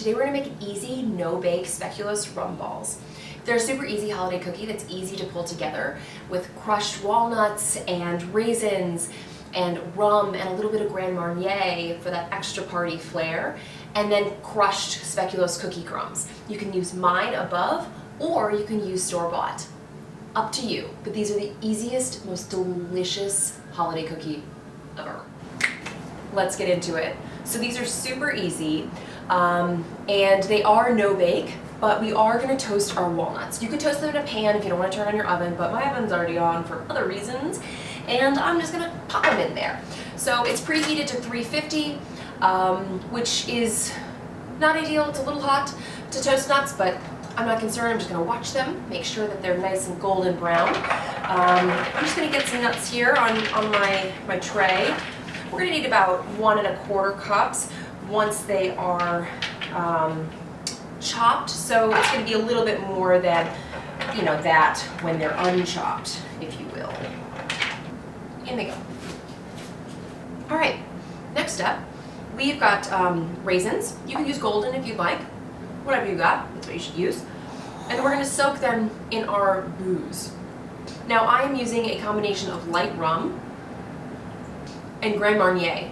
Today we're going to make easy, no-bake speculoos rum balls. They're a super easy holiday cookie that's easy to pull together with crushed walnuts and raisins and rum and a little bit of Grand Marnier for that extra party flair, and then crushed speculoos cookie crumbs. You can use mine above, or you can use store-bought. Up to you, but these are the easiest, most delicious holiday cookie ever. Let's get into it. So these are super easy, and they are no-bake, but we are going to toast our walnuts. You could toast them in a pan if you don't want to turn on your oven, but my oven's already on for other reasons, and I'm just going to pop them in there. So it's preheated to 350, which is not ideal. It's a little hot to toast nuts, but I'm not concerned. I'm just going to watch them, make sure that they're nice and golden brown. I'm just going to get some nuts here on my tray. We're going to need about 1 1/4 cups once they are chopped, so it's going to be a little bit more than, that when they're unchopped, if you will. In they go. All right, next up, we've got raisins. You can use golden if you'd like. Whatever you got, that's what you should use. And we're going to soak them in our booze. Now I am using a combination of light rum and Grand Marnier.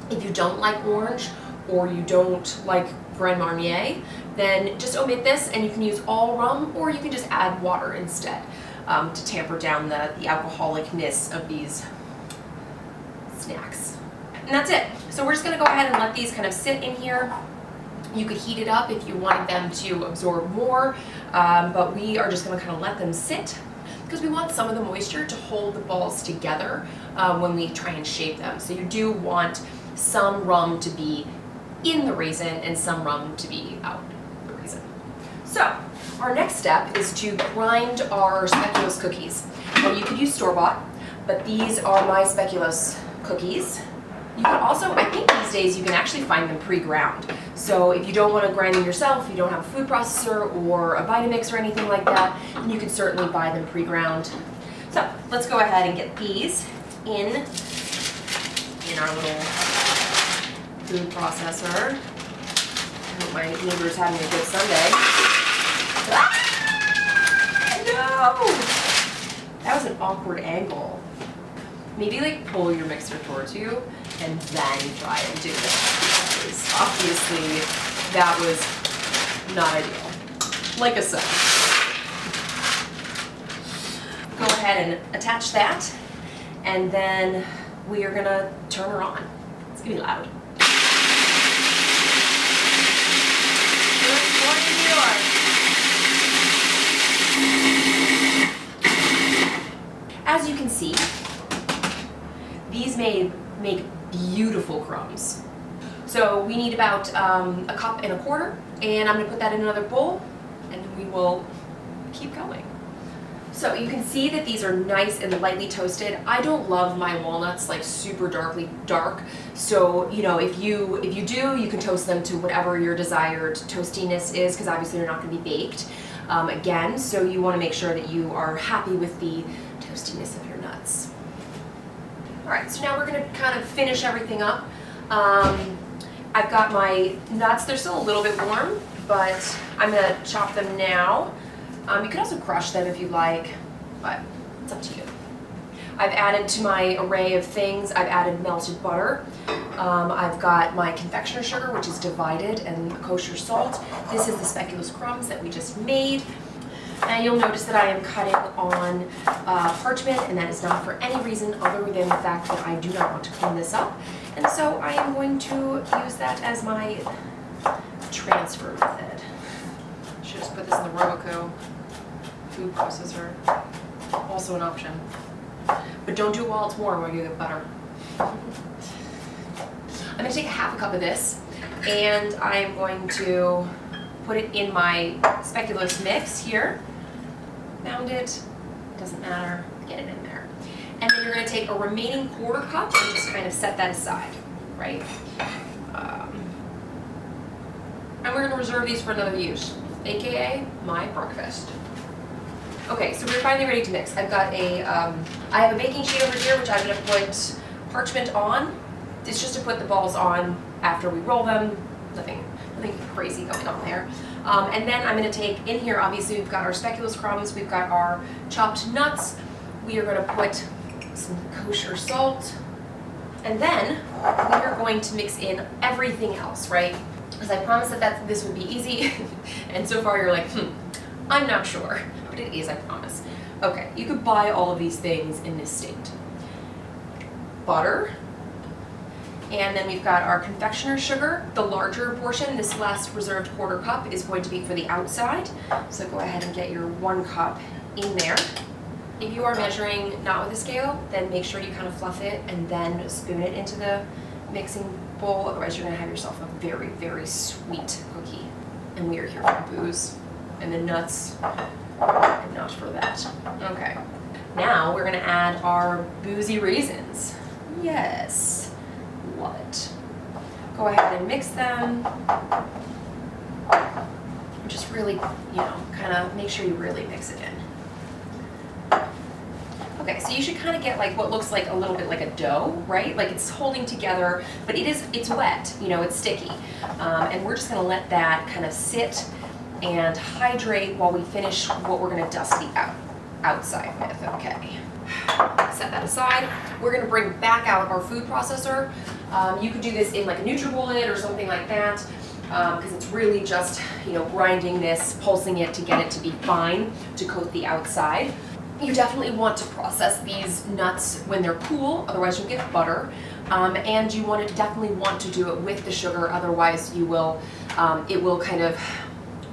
If you don't like orange or you don't like Grand Marnier, then just omit this and you can use all rum, or you can just add water instead to tamper down the alcoholicness of these snacks. And that's it. So we're just going to go ahead and let these kind of sit in here. You could heat it up if you wanted them to absorb more, but we are just going to kind of let them sit because we want some of the moisture to hold the balls together when we try and shape them. So you do want some rum to be in the raisin and some rum to be out the raisin. So our next step is to grind our speculoos cookies. Now you could use store-bought, but these are my speculoos cookies. You can also, I think these days you can actually find them pre-ground. So if you don't want to grind them yourself, you don't have a food processor or a Vitamix or anything like that, then you can certainly buy them pre-ground. So let's go ahead and get these in our little food processor. I hope my neighbor's having a good Sunday. Ah! No! That was an awkward angle. Maybe like pull your mixer towards you and then try and do this, because obviously that was not ideal. Like I said. Go ahead and attach that, and then we are gonna turn her on. It's gonna be loud. Good morning, New York. As you can see, these make beautiful crumbs. So we need about 1 1/4 cups, and I'm going to put that in another bowl, and we will keep going. So you can see that these are nice and lightly toasted. I don't love my walnuts like super dark, so if you do, you can toast them to whatever your desired toastiness is, because obviously they're not going to be baked again, so you want to make sure that you are happy with the toastiness of your nuts. Alright, so now we're going to kind of finish everything up. I've got my nuts. They're still a little bit warm, but I'm going to chop them now. You can also crush them if you like, but it's up to you. I've added to my array of things, I've added melted butter. I've got my confectioner sugar, which is divided, and kosher salt. This is the speculoos crumbs that we just made. And you'll notice that I am cutting on parchment, and that is not for any reason other than the fact that I do not want to clean this up. And so I am going to use that as my transfer method. Should just put this in the Roboco food processor. Also an option. But don't do it while it's warm or you get butter. I'm going to take 1/2 cup of this, and I am going to put it in my speculoos mix here. Found it, doesn't matter, get it in there. And then you're going to take a remaining 1/4 cup and just kind of set that aside, right? And we're going to reserve these for another use, aka my breakfast. Okay, so we're finally ready to mix. I've got I have a baking sheet over here, which I'm going to put parchment on. It's just to put the balls on after we roll them. Nothing Nothing crazy going on there. And then I'm going to take, in here obviously we've got our speculoos crumbs, we've got our chopped nuts, we are going to put some kosher salt, and then we are going to mix in everything else, right? Because I promised that this would be easy, and so far you're like, I'm not sure, but it is, I promise. Okay, you could buy all of these things in this state. Butter. And then we've got our confectioner's sugar. The larger portion, this last reserved quarter cup, is going to be for the outside. So go ahead and get your 1 cup in there. If you are measuring not with a scale, then make sure you kind of fluff it and then spoon it into the mixing bowl. Otherwise, you're gonna have yourself a very, very sweet cookie. And we are here for booze and the nuts, and not for that. Okay. Now we're gonna add our boozy raisins. Yes. Love it. Go ahead and mix them. Just really, kind of make sure you really mix it in. Okay, so you should kind of get like what looks like a little bit like a dough, right? Like it's holding together, but it's wet, it's sticky. And we're just gonna let that kind of sit and hydrate while we finish what we're gonna dust the outside with, okay. Set that aside. We're gonna bring back out our food processor. You could do this in like a NutriBullet or something like that, because it's really just, grinding this, pulsing it to get it to be fine to coat the outside. You definitely want to process these nuts when they're cool, otherwise you'll get butter. And you definitely want to do it with the sugar, otherwise you will,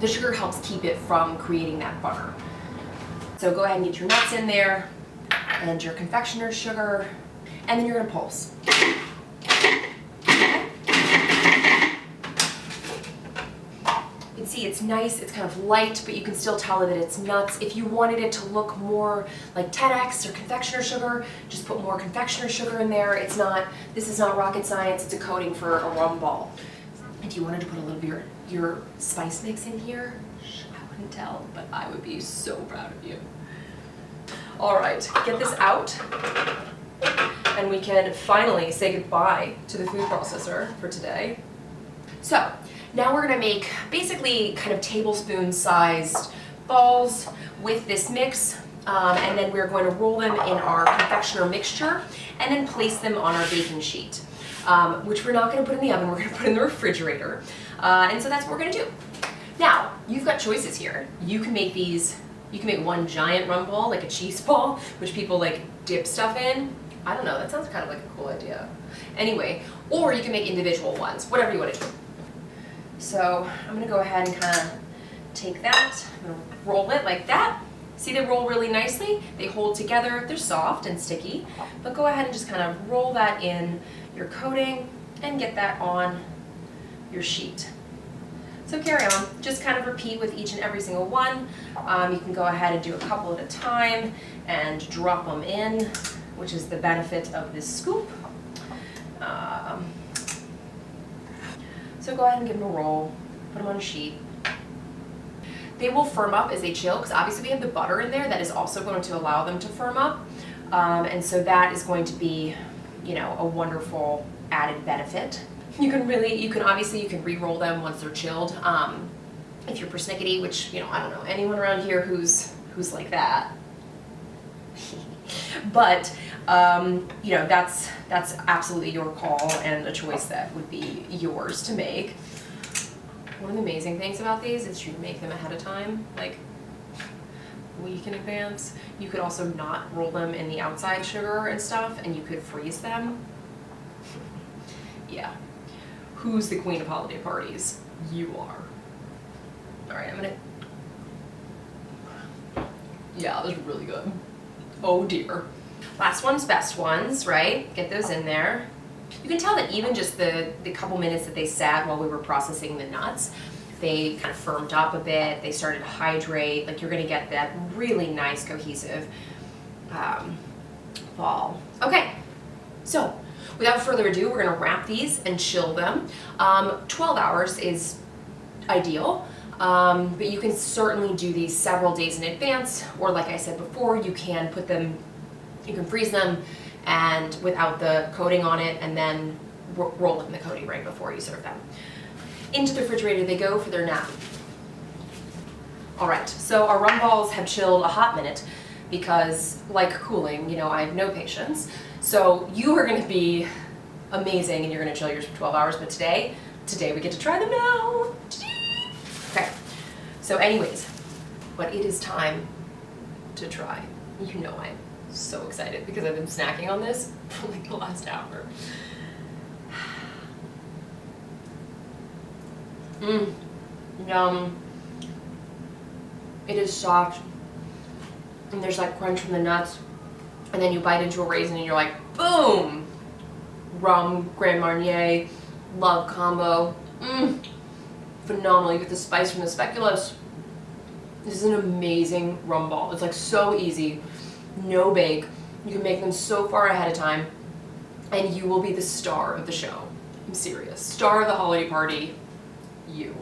the sugar helps keep it from creating that butter. So go ahead and get your nuts in there, and your confectioner's sugar, and then you're gonna pulse. You can see it's nice, it's kind of light, but you can still tell that it's nuts. If you wanted it to look more like 10x or confectioner's sugar, just put more confectioner's sugar in there. This is not rocket science, it's a coating for a rum ball. And if you wanted to put a little bit of your spice mix in here, I wouldn't tell, but I would be so proud of you. All right, get this out, and we can finally say goodbye to the food processor for today. So now we're gonna make basically kind of tablespoon-sized balls with this mix, and then we're going to roll them in our confectioner mixture and then place them on our baking sheet, which we're not gonna put in the oven, we're gonna put in the refrigerator. And so that's what we're gonna do. Now, you've got choices here. You can make one giant rum ball, like a cheese ball, which people like dip stuff in. I don't know, that sounds kind of like a cool idea. Anyway, or you can make individual ones, whatever you want to do. So I'm gonna go ahead and kind of take that, I'm gonna roll it like that. See, they roll really nicely, they hold together, they're soft and sticky, but go ahead and just kind of roll that in your coating and get that on your sheet. So carry on, just kind of repeat with each and every single one. You can go ahead and do a couple at a time and drop them in, which is the benefit of this scoop. So go ahead and give them a roll, put them on a sheet. They will firm up as they chill, because obviously we have the butter in there that is also going to allow them to firm up. And so that is going to be, a wonderful added benefit. You can re-roll them once they're chilled. If you're persnickety, which, I don't know anyone around here who's like that. But, that's absolutely your call and a choice that would be yours to make. One of the amazing things about these is you can make them ahead of time, like a week in advance. You could also not roll them in the outside sugar and stuff, and you could freeze them. Yeah. Who's the queen of holiday parties? You are. All right, yeah, that was really good. Oh dear. Last ones, best ones, right? Get those in there. You can tell that even just the couple minutes that they sat while we were processing the nuts, they kind of firmed up a bit, they started to hydrate, like you're gonna get that really nice cohesive ball. Okay, so without further ado, we're gonna wrap these and chill them. 12 hours is ideal, but you can certainly do these several days in advance, or like I said before, you can freeze them and without the coating on it, and then roll in the coating right before you serve them. into the refrigerator they go for their nap. All right, so our rum balls have chilled a hot minute because, like cooling, you know, I have no patience. So you are gonna be amazing and you're gonna chill yours for 12 hours, but today we get to try them now. Okay, so anyways, but it is time to try. You know I'm so excited because I've been snacking on this for like the last hour. Yum. It is soft, and there's like crunch from the nuts, and then you bite into a raisin and you're like, boom! Rum, Grand Marnier, love combo. Phenomenal. You get the spice from the Speculoos. This is an amazing rum ball. It's like so easy, no bake. You can make them so far ahead of time, and you will be the star of the show. I'm serious. Star of the holiday party, you.